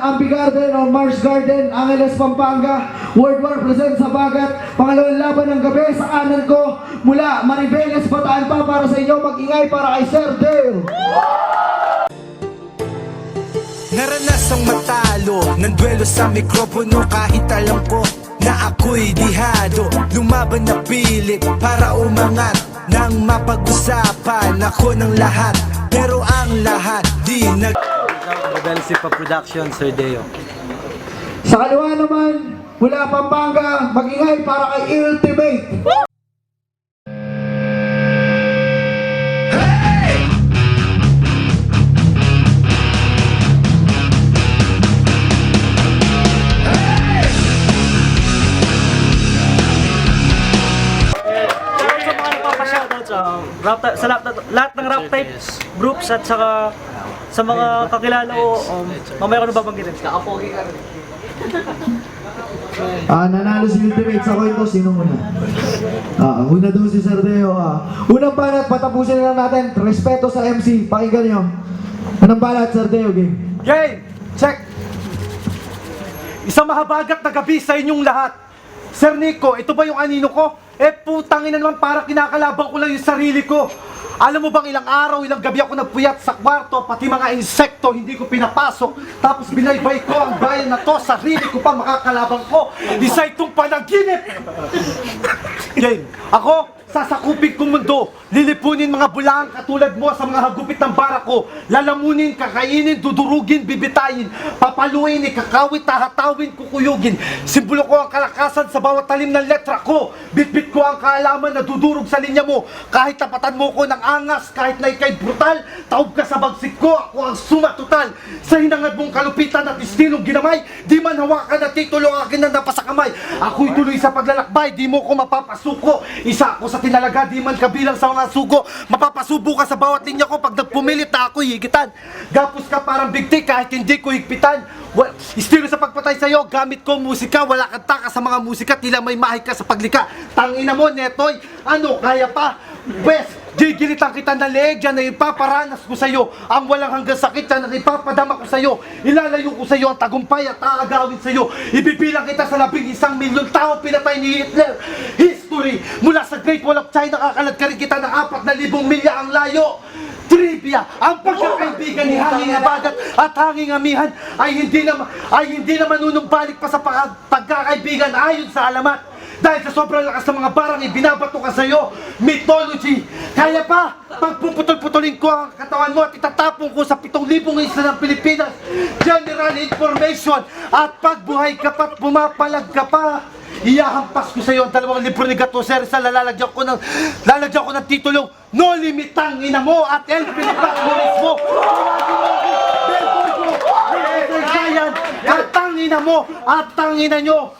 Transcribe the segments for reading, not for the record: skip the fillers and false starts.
Ampi Garden o Mars Garden, Angeles, Pampanga. World War present sa Bagat. Pangalawang laban ng gabi sa kanan ko mula Maribeles, Bataan pa para sa inyo. Mag-ingay para kay Sir Dale. Naranasang matalo ng duelo sa mikropono kahit alam ko na ako'y dihado. Lumaban na pilit para umangat nang mapag-usapan ako ng lahat. Pero ang lahat di nag... Rebelsi pa Production, Sir Deo. Sa kaliwa naman, mula Pampanga, mag-ingay para kay Ultimate. Sa lahat ng rap type groups at saka sa mga kakilala ko, mamaya ko na babanggitin. Nanalo si Ultimate sa coin toss. Sino muna? Una doon si Sir Deo. Unang banat, patapusin na lang natin. Respeto sa MC. Pakinggan nyo. Anong banat, Sir Deo? Game. Game! Check! Isang mahabagat na gabi sa inyong lahat. Sir Nico, ito ba yung anino ko? Putangin na naman, para kinakalabang ko lang yung sarili ko. Alam mo bang ilang araw, ilang gabi ako nagpuyat sa kwarto, pati mga insekto hindi ko pinapasok. Tapos binaybay ko ang bayan na to, sarili ko pa makakalabang ko. Isa itong panaginip. Game, ako, sasakupin kong mundo, lilipunin mga bulaang katulad mo sa mga hagupit ng barako, lalamunin, kakainin, dudurugin, bibitayin, papaluin, ikakawit, tahatawin, kukuyugin. Simbolo ko ang kalakasan sa bawat talim ng letra ko. Bitbit ko ang kaalaman na dudurog sa linya mo. Kahit tapatan mo ko ng angas, kahit na ikay brutal, taob ka sa bagsik ko, ako ang sumatotal. Sa hinangad mong kalupitan at istilong ginamay, di man hawakan na titulo ang akin na napasakamay. Ako'y tuloy sa paglalakbay, di mo ko mapapasuko. Isa ako sa tinalaga, di man kabilang sa mga sugo. Mapapasubo ka sa bawat linya ko pag nagpumilit na ako'y higitan. Gapos ka parang bigti kahit hindi ko higpitan. Estilo sa pagpatay sa'yo, gamit ko musika. Wala kang taka sa mga musika, tila may mahig ka sa paglika. Tangina mo, Netoy, ano kaya pa? Wes, gigilitan kita ng leeg, yan na ipaparanas ko sa'yo. Ang walang hanggang sakit, yan na ipapadama ko sa'yo. Ilalayo ko sa'yo ang tagumpay at aagawin sa'yo. Ibibilang kita sa 11,000,000 tao pinatay ni Hitler. History, mula sa Great Wall of China, kakalad ka rin kita ng 4,000 milya ang layo. Trivia, ang pagkakaibigan ni Hanging Abagat at Hanging Amihan ay hindi na manunumbalik pa sa pagkakaibigan ayon sa alamat. Dahil sa sobrang lakas ng mga barang ibinabato ka sa'yo, mythology. Kaya pa, pagpuputol-putulin ko ang katawan mo at itatapong ko sa 7,000 isla ng Pilipinas. General information at pagbuhay ka pa't pumapalag ka pa. Iyahampas ko sa'yo ang 2 libro ni Gato Sersa. Lalagyan ko ng titulong No Limit ang ina mo at El Pilipas mo mismo. At tangina mo at tangina nyo.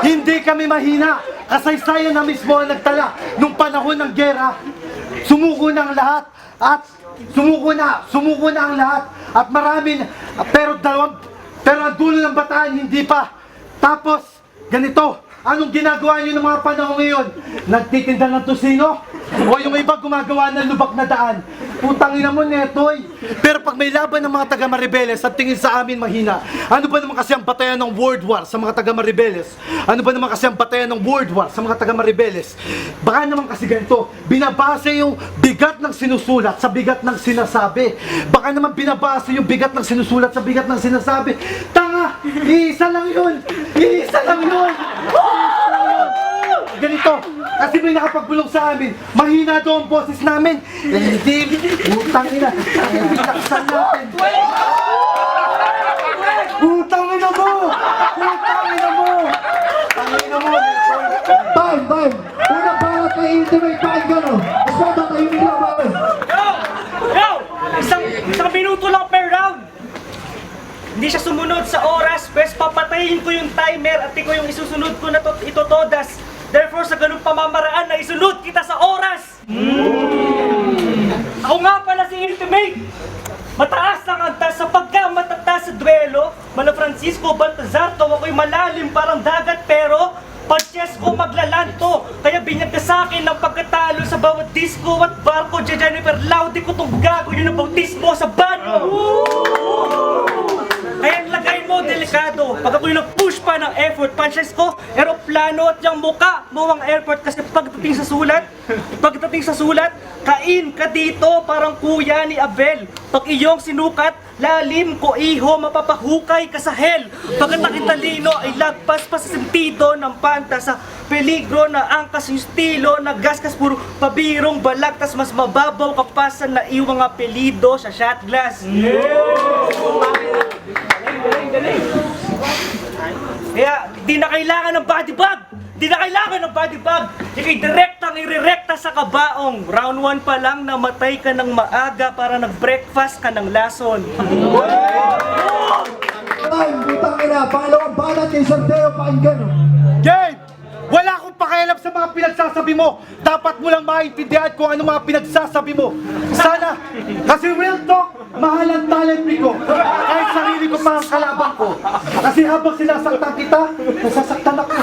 Hindi kami mahina. Kasaysayan na mismo ang nagtala. Nung panahon ng gera, sumuko na ang lahat. Sumuko na ang lahat. At marami, pero ang dulo ng Bataan, hindi pa. Tapos, ganito, anong ginagawa nyo ng mga panahon ngayon? Nagtitinda ng tusino? O yung iba gumagawa ng lubak na daan? Putangina mo, Netoy. Pero pag may laban ng mga taga-Maribeles at tingin sa amin mahina, ano ba naman kasi ang batayan ng World War sa mga taga-Maribeles? Ano ba naman kasi ang batayan ng World War sa mga taga-Maribeles? Baka naman kasi ganito, binabase yung bigat ng sinusulat sa bigat ng sinasabi. Baka naman binabase yung bigat ng sinusulat sa bigat ng sinasabi. Tanga! Iisa lang yun! Iisa lang yun! Ganito, kasi may nakapagpulong sa amin, mahina daw ang boses namin. Hindi, utang ina, binaksan natin. Utang ina mo! Utang ina mo! Utang ina mo! Time! Unang banat kay Ultimate. Pakinggan nyo. Respeto tayo nila ba? Yo! Isang minuto lang per round. Hindi siya sumunod sa oras, pues papatayin ko yung timer at ikaw yung isusunod ko na ito todas. Therefore, sa ganung pamamaraan na isunod kita sa oras. Ako nga pala si Ultimate. Mataas ang antas sa pagkamatatas sa duelo. Mala Francisco Baltazar, to ako'y malalim parang dagat pero Francesco maglalanto. Kaya binyag ka sa akin ng pagkatalo sa bawat disco at barko. Jennifer Laude ko tong gago yun ang bautismo sa banyo. Kaya lagay mo delikado. Pag ako'y nag-push pa ng effort, Francesco, aeroplano at yung muka mo ang airport kasi pagdating sa sulat, kain ka dito parang kuya ni Abel. Pag iyong sinukat, lalim ko iho, mapapahukay ka sa hell. Pagkat nakitalino ay lagpas pa sa sentido ng panta sa peligro na angkas yung estilo na gaskas puro pabirong balag tas mas mababaw ka pa sa naiwang apelido sa shot glass. Kaya di na kailangan ng body bag. Di na kailangan ng body bag. Ika'y direktang irerekta sa kabaong. Round 1 pa lang namatay ka ng maaga para nag-breakfast ka ng lason. Time, putang ina. Pangalawang banat kay Sir Deo, pakinggan. Game! Wala akong pakialam sa mga pinagsasabi mo. Dapat mo lang maintindihan kung ano mga pinagsasabi mo. Sana, kasi real talk, mahal ang talent ko. Kahit sarili ko pa ang kalaban ko. Kasi habang sinasaktan kita, nasasaktan ako.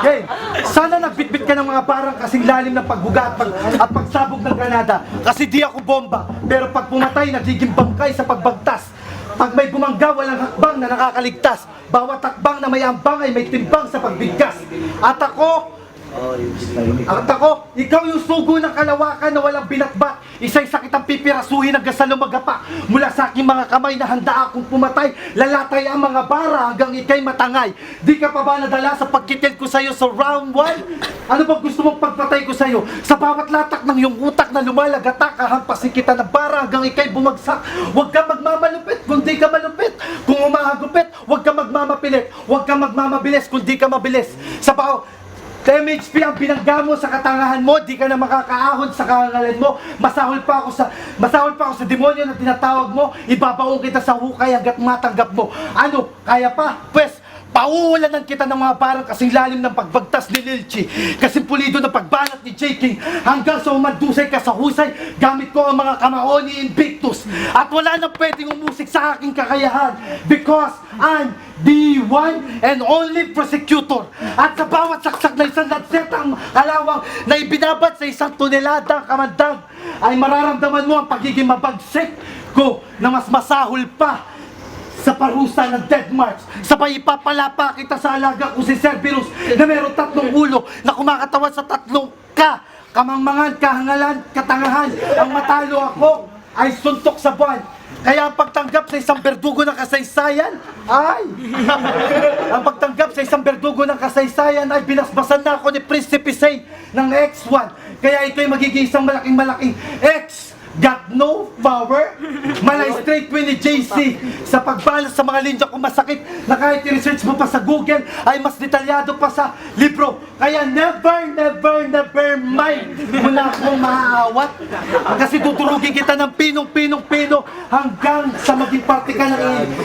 Game, sana nagbitbit ka ng mga barang kasing lalim ng pagbuga at pagsabog ng granada. Kasi di ako bomba, pero pag pumatay, nagiging bangkay sa pagbagtas. Pag may bumangga, walang hakbang na nakakaligtas. Bawat hakbang na may ambang ay may timbang sa pagbigkas. At ako, ikaw yung sugo ng kalawakan na walang binatbat. Isa-isa kitang pipirasuhin hanggang sa lumagapak. Mula sa aking mga kamay na handa akong pumatay. Lalatay ang mga bara hanggang ikay matangay. Di ka pa ba nadala sa pagkitil ko sa'yo sa round 1? Ano bang gusto mong pagpatay ko sa'yo? Sa bawat latak ng iyong utak na lumalagatak, hahampasin kita ng bara hanggang ikay bumagsak. Huwag ka magmamalupit kung di ka malupit. Kung umahagupit, huwag ka magmamapilit. Huwag ka magmamabilis kung di ka mabilis. Sa MHP ang binangga mo sa katangahan mo, di ka na makakaahon sa karangalan mo. Masahol pa ako sa demonyo na tinatawag mo. Ibabaong kita sa hukay hanggat matanggap mo. Ano, kaya pa? Pwes, pauulanan kita ng mga barang kasing lalim ng pagbagtas ni Lilchi. Kasing pulido ng pagbanat ni J. King. Hanggang sa umandusay ka sa husay, gamit ko ang mga kamao ni Invictus. At wala nang pwedeng umusik sa aking kakayahan. Because I'm the one and only prosecutor. At sa bawat saksak na isang lansetang kalawang na ibinabat sa isang toneladang kamandag, ay mararamdaman mo ang pagiging mabagsik ko na mas masahol pa sa parusa ng death march. Sabay ipapalapa kita sa alaga ko si Cerberus na meron 3 ulo na kumakatawan sa 3 kamangmangan, kahangalan, katangahan. Ang matalo ako ay suntok sa buwan. Kaya ang pagtanggap sa isang berdugo ng kasaysayan ay binasbasan na ako ni Prinsipe Say ng X1. Kaya ito'y magiging isang malaking X. Got no power? Malay straight win ni JC sa pagbalas sa mga linya kung masakit na kahit i-research mo pa sa Google ay mas detalyado pa sa libro. Kaya never mind mo na akong maaawat. Kasi tuturugin kita ng pinong-pino hanggang sa maging parte ka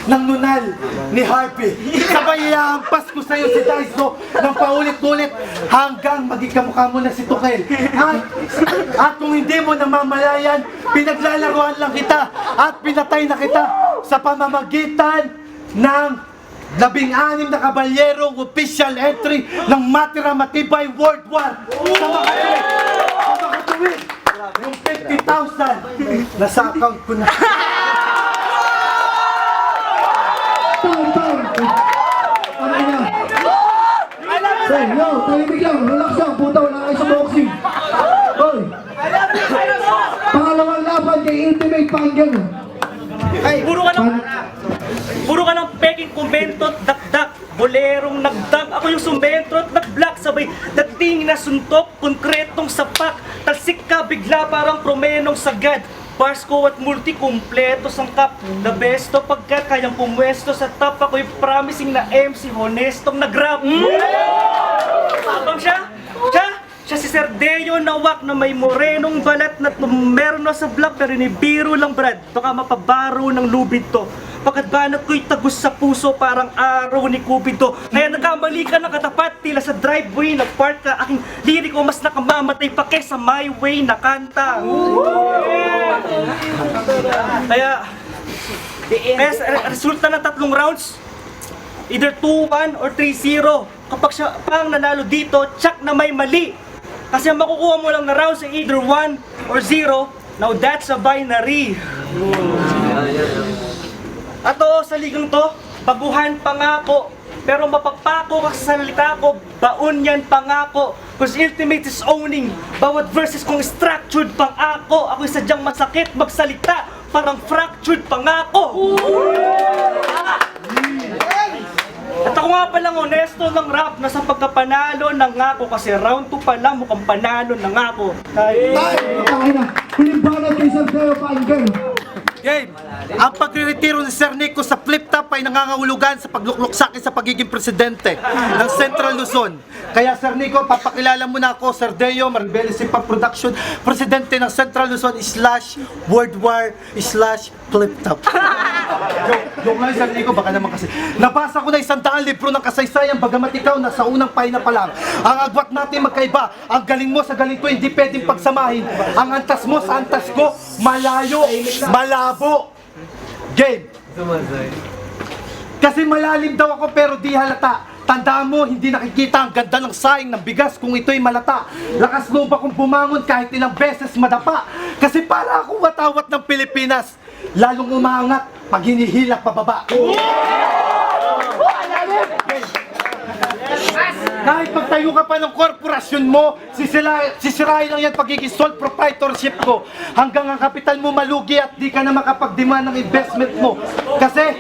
ng nunal ni Harvey. Sabay iampas ko sa'yo si Daiso ng paulit-ulit hanggang maging kamukha mo na si Tukel. At kung hindi mo namamalayan, pinaglalaruan lang kita at pinatay na kita sa pamamagitan ng 16 na kabalyerong official entry ng Matira Matibay World War sa mga tuwid yung 50,000 nasa account ko na. Time. Ano na? Hey, yo, tahimik lang. Relax lang. Puta, wala kayo sa boxing. Hoy. Pangalawang laban kay Intimate, pakinggan mo. Puro ka ng peking kumentot, dakdak, bolerong nagdang. Ako yung sumentrot, nag-black, sabay dating na suntok, konkretong sapak. Talsik ka bigla parang promenong sagad. Bars ko at multi-kumpleto sangkap. The besto pagkat kayang pumwesto sa top. Ako'y promising na MC, honestong nag-rap. Abang siya si Sir Deo nawak na may morenong balat na meron na sa block pero nibiro lang brad. Ito ka mapabaro ng lubid to. Pagkat banat ko'y tagus sa puso parang araw ni Cupido. Kaya nagkamali ka ng katapat tila sa driveway nag-park ka. Aking liriko mas nakamamatay pa kesa my way na kanta. Kaya resulta ng 3 rounds either 2-1 or 3-0. kapag siya pang nanalo dito, tsak na may mali. Kasi ang makukuha mo lang na rounds ay either 1 or 0. Now that's a binary. At oo, sa ligang to, baguhan pangako. Pero mapapako ka sa salita ko, baon yan pangako. Cause Ultimate is owning bawat verses kong structured pangako. Ako'y sadyang masakit magsalita, parang fractured pangako. At ako nga palang honesto ng rap na sa pagkapanalo ng ngako. Kasi round 2 pa lang mukhang panalo ng ngako. Ay, na. Huling banat kay Sir Deo, pakinggan. Game! Ang pagre-retiro ni Sir Nico sa flip top ay nangangahulugan sa pagluklok sa akin sa pagiging presidente ng Central Luzon. Kaya Sir Nico, papakilala mo na ako, Sir Deo, Maribelis Hip-Hop Production, presidente ng Central Luzon / World War / flip top. Yung nga, Sir Nico, baka naman kasi. Nabasa ko na 100 libro ng kasaysayan, bagamat ikaw nasa unang pahina pa lang. Ang agwat natin magkaiba, ang galing mo sa galing ko hindi pwedeng pagsamahin. Ang antas mo sa antas ko, malayo, malabo. Game! Kasi malalim daw ako pero di halata. Tandaan mo, hindi nakikita ang ganda ng saing ng bigas kung ito'y malata. Lakas loob akong bumangon kahit ilang beses madapa. Kasi para akong watawat ng Pilipinas, lalong umangat pag hinihilak pababa. Kahit magtayo ka pa ng korporasyon mo, sisirain lang yan pagiging sole proprietorship ko. Hanggang ang kapital mo malugi at di ka na makapag-demand ng investment mo. Kasi,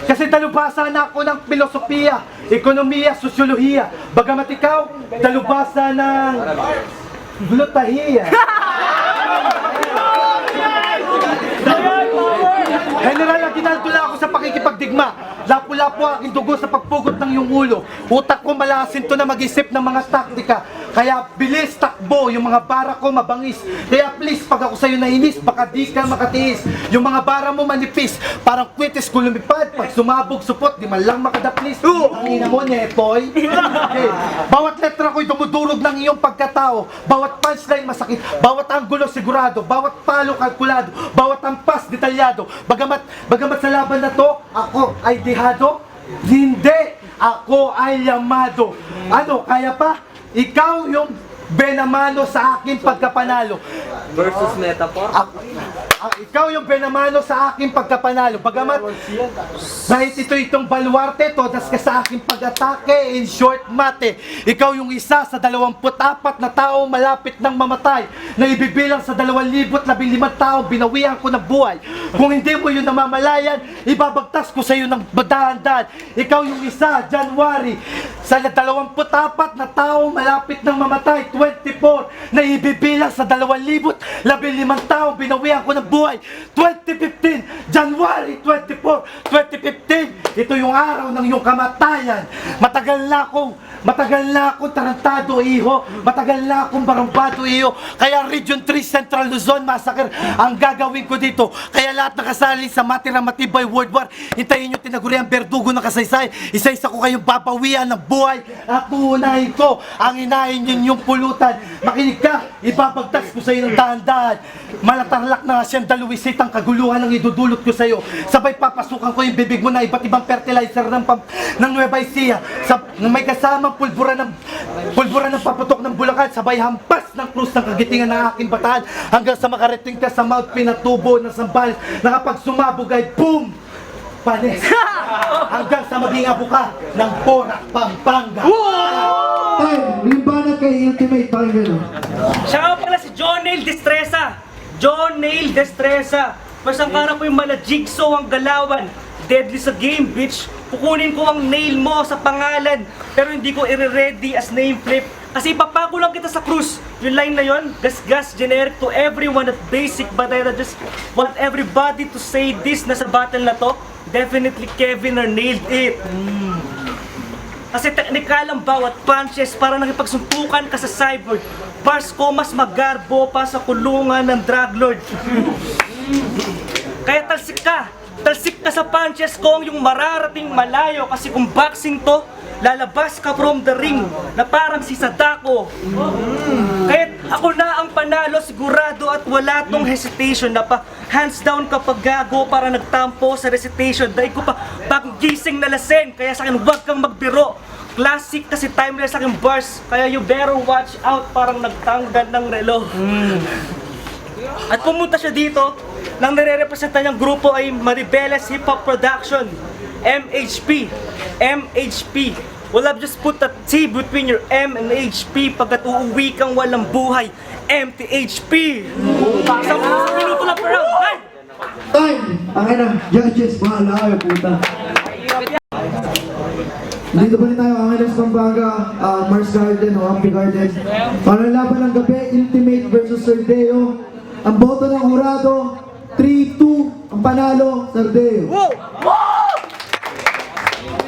kasi dalubhasa na ako ng filosofiya, ekonomiya, sosyolohiya. Bagamat ikaw, dalubhasa ng glutahiya. General, ginaldo na ako sa pakikipagdigma. Lapu-lapu aking dugo sa pagpugot ng iyong ulo. Utak ko malasin to na mag-isip ng mga taktika. Kaya bilis takbo, yung mga bara ko mabangis. Kaya please, pag ako sa'yo nainis, baka di ka makatiis. Yung mga bara mo manipis, parang kwitis ko lumipad. Pag sumabog supot, di man lang makadaplis. Ang ina mo, Netoy. Okay. Bawat letra ko'y dumudurog ng iyong pagkatao. Bawat punchline masakit, bawat anggulo sigurado, bawat palo kalkulado, bawat ampas detalyado. Bagamat sa laban na to, ako ay dihado, hindi, ako ay yamado. Ano, kaya pa? Ikaw yung benamano sa aking pagkapanalo. Versus metaphor. Ikaw yung benamano sa aking pagkapanalo. Bagamat kahit itong baluarte, todas ka sa aking pag-atake, in short mate. Ikaw yung isa sa 24 na taong malapit ng mamatay, na ibibilang sa 2,015 taong binawian ko ng buhay. Kung hindi mo yun namamalayan, ibabagtas ko sa iyo ng dahan-dahan. Ikaw yung isa, January, sa 24 na taong malapit ng mamatay, 24, na ibibilang sa 2,015 taong binawian ko ng buhay. 2015, January 24, 2015, ito yung araw ng iyong kamatayan. Matagal na akong tarantado, iho. Matagal na akong barumbado, iho. Kaya Region 3 Central Luzon Massacre ang gagawin ko dito. Kaya lahat nakasali sa Matirang Matibay World War, hintayin nyo tinaguriang berdugo ng kasaysayan. Isa-isa ko kayong babawian ng buhay at uunahin ko ang inahin ninyong pulutan. Makinig ka, ibabagtas ko sa iyo ng dahan-dahan. Malatarlak na nga siyang daluwisit ang kaguluhan ang idudulot ko sa iyo. Sabay papasukan ko yung bibig mo na iba't ibang fertilizer ng Nueva Ecija. May kasamang pulbura ng paputok ng Bulacan. Sabay hampas ng krus ng kagitingan ng aking bataan. Hanggang sa makarating ka sa Mount Pinatubo ng Zambales. Na kapag sumabog ay boom! Panes! Hanggang sa maging abu ka ng Porac, Pampanga. Ay, huling banat kay Ultimate, pakinggan. Siya nga pala si John Nail Destreza. John Nail Destreza. Mas ang karap ko yung mala jigsaw ang galawan. Deadly sa game, bitch. Kukunin ko ang nail mo sa pangalan. Pero hindi ko i-ready as name flip. Kasi ipapako lang kita sa cruise. Yung line na yon, gas-gas, generic to everyone at basic. But I just want everybody to say this na sa battle na to. Definitely Kevin or nailed it. Kasi technical ang bawat punches para nakipagsumpukan ka sa cyborg. Bars ko mas magarbo pa sa kulungan ng drug lord. Kaya talsik ka sa punches ko yung mararating malayo. Kasi kung boxing to, lalabas ka from the ring na parang si Sadako. Kahit Ako na ang panalo, sigurado at wala tong hesitation na pa hands down kapag gago para nagtampo sa recitation. Dahil ko pa paggising na laseng, kaya sa akin huwag kang magbiro. Classic kasi timeless sa aking bars, kaya you better watch out, parang nagtanggal ng relo. At pumunta siya dito, nang nire-representa niyang grupo ay Maribeles Hip Hop Production, MHP. MHP. Well, I've just put a T between your M and HP pagkat uuwi kang walang buhay, MTHP. Isang minuto lang per round. Hey! Time! Akin na, judges, bahala kayo, puta. Dito pa rin tayo, Angeles Pampanga, Mars Garden, o Happy Garden. Panalaban ng gabi, Ultimate versus Sardeo. Ang boto ng Jurado, 3-2. Ang panalo, Sardeo.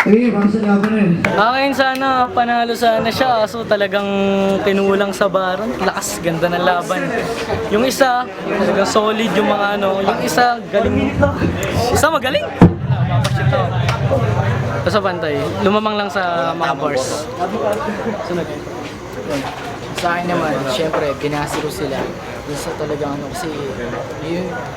Sige, para sa laban na yun. Akin sana, panalo sana siya, so talagang pinulang sa baron. Lakas, ganda ng laban. Yung isa, talagang solid yung mga ano. Yung isa, galing. Isa magaling. Basta pantay, lumamang lang sa mga bars. Sunod. Sa akin naman, syempre, binasiro sila. Gusto talagang ano, kasi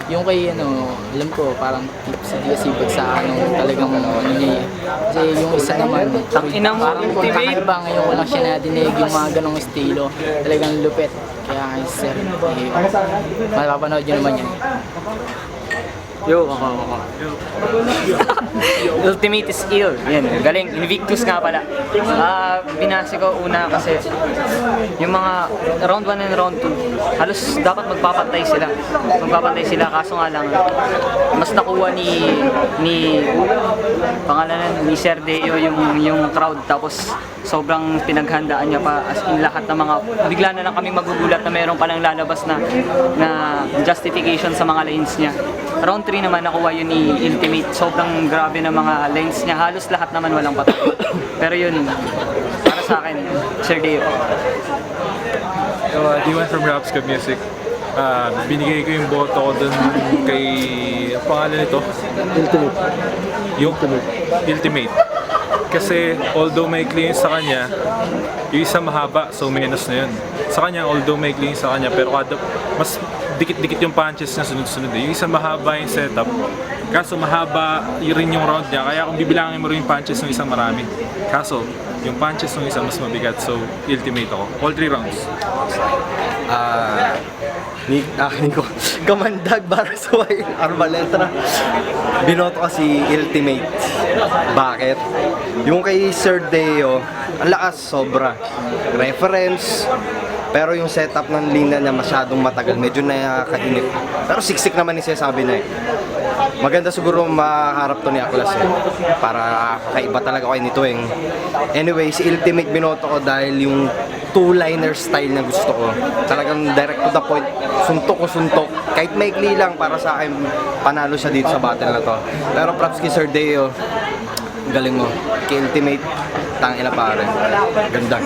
yung kay ano, alam ko, parang si Diasipag sa ano, talagang ano niya. Kasi yung isa naman, Inang parang ultimate. kakaiba ngayon, wala siya nadinig yung mga ganong estilo. Talagang lupit. Kaya sir, mapapanood nyo naman yan. Yo, ako. Ultimate is ill. Yan, galing. Invictus nga pala. Binasi ko una kasi yung mga round 1 and round 2, halos dapat magpapantay sila. Magpapantay sila, kaso nga lang, mas nakuha ni pangalan ni Sir Deo yung crowd, tapos sobrang pinaghandaan niya pa, as in lahat ng mga, bigla na lang kami magugulat na mayroon palang lalabas na justification sa mga lines niya. Round 3 naman nakuha yun ni Ultimate. Sobrang grabe na mga lines niya. Halos lahat naman walang patay. Pero yun, para sa akin, Sir Deo. D1 from Raps Club Music. Binigay ko yung boto ko dun kay, ang pangalan nito? Ultimate. Kasi although may clean sa kanya, yung isa mahaba, so menos na yun. Sa kanya, although may clean sa kanya, pero mas dikit-dikit yung punches niya sunod-sunod. Yung isa mahaba yung setup, kaso mahaba yun rin yung round niya. Kaya kung bibilangin mo rin yung punches ng isang marami. Kaso, yung punches ng isa mas mabigat, so Ultimate ako. All 3 rounds. Akin ko, Kamandag para sa Arbaleta. Binoto ko si Ultimate. Bakit? Yung kay Sir Deo, ang lakas sobra. Reference, pero yung setup ng linya niya masyadong matagal, medyo nakakainip. Pero siksik naman yung sinasabi na eh. Maganda siguro makaharap to ni Aklas eh. Para kakaiba talaga kay nito eh. Anyway, si Ultimate binoto ko dahil yung two-liner style na gusto ko. Talagang direct to the point, suntok ko suntok. Kahit maikli lang, para sa akin, panalo siya dito sa battle na to. Pero props kay Sir Deo, galing mo. Kay Ultimate, tangina pare. Ganda.